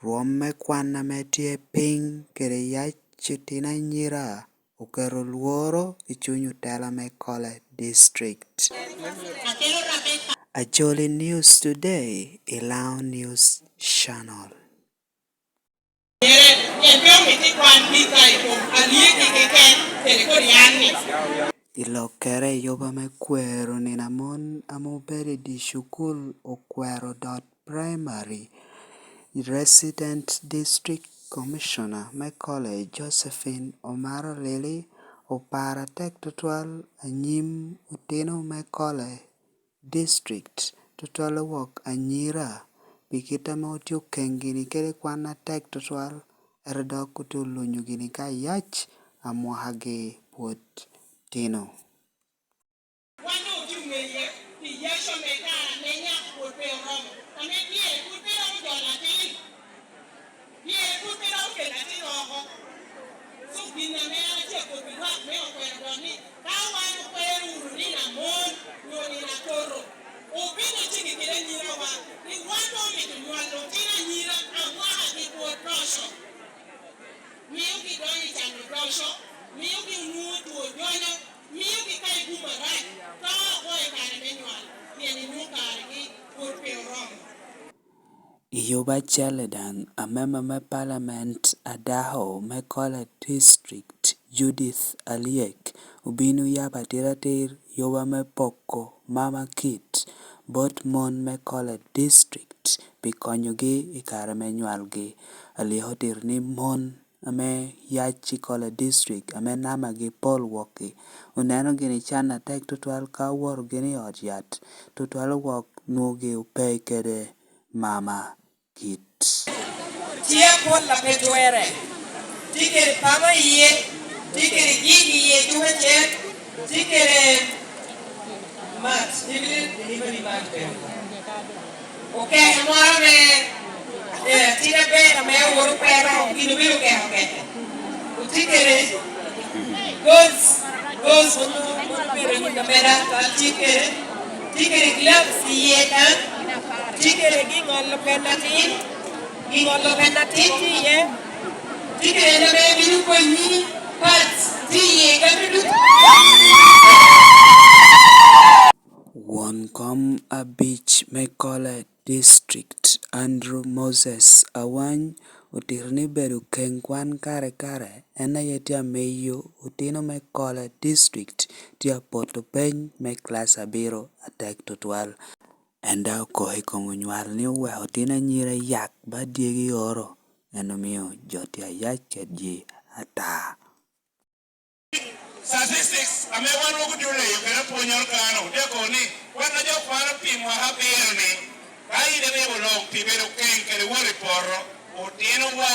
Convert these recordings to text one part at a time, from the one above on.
Rome kwana metie ping kere yachitina nyira ukero luoro ichunyu tela me Kole district. Ajoli News Today, Ilau News Channel. Ilokere yoba me kwero ninamon amobere di shukul Okwerodot Primary Resident District Commissioner me Kole Josephine Omara Olili opara tek tutwal anyim utino me Kole District tutwal wok anyira bikita ma otio kengini kere kwana tek tutwal eredok kutulunyu gini ka yach amwahagi puot tino. Yoba Cheledan, a member of Parliament Adaho, me Kole District, Judith Alyek, Ubinu Yaba Tiratir, Yoba me Poko, Mama Kit, both Mon me Kole District, Pikonyugi, Ikara Menualgi, Alihotir ni Mon, ame Yachi Kole District, ame Namagi Paul Woki, Unano Gini Chana tek tutwal ka war Gini Odiat, tutwal wok nugi upay kede Mama Kit. Tia pon la petuere. Tikere pama iye, tikere gigi iye tuwe chen, tikere mat, tikere mat pe. Okay, Omara me, tina be me woru pero kinu biru ke. Tikere goes woru pero ni kamera tikere gloves iye kan, tikere gingol lo penatin. Gingolo penatiti ye. Tikere na be biru ko ni parts tiye gabiru. Woncom a beach me Kole District Andrew Moses Awany utirni beru kengkwan kare ena yetia meyo utino me Kole District tia poto peny me klas abiro atek tutwal. Enda kohi komunywal ni uwe hotina nyira yak ba diegi oro enomiyo jotia yak ji ata. Statistics amewan ukudule yukere ponyor kano deko ni wana jo kwano pimwa habir ni kai de bebo long tibero ken kere wori porro utino wa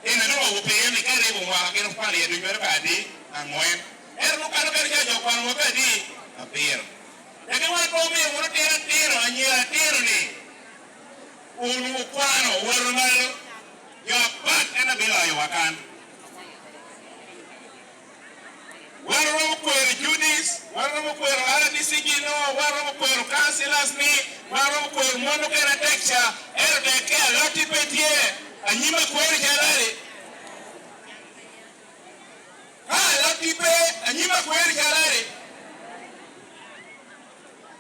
ena no upeyo ni kare bo wa kero pali edu bero badi angwen eru kano kere jo kwano badi habir. Jadi wan komi wono tiro anyira tiro ni unu kwano woro malo yo pat ena bilo yo wakan. Waramo kwero Judith, waramo kwero Aradisigi no, waramo kwero councillors ni, waramo kwero mono kena teksha, ero deke aloti petie, anyima kwero jalari. Aloti pe, anyima kwero jalari.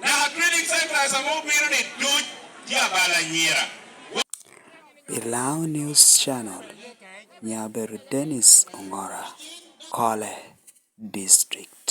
Na training center samo biro ni tuj, dia bala nyira. Ilau News Channel, Nyaberu Denish Ongora, Kole District.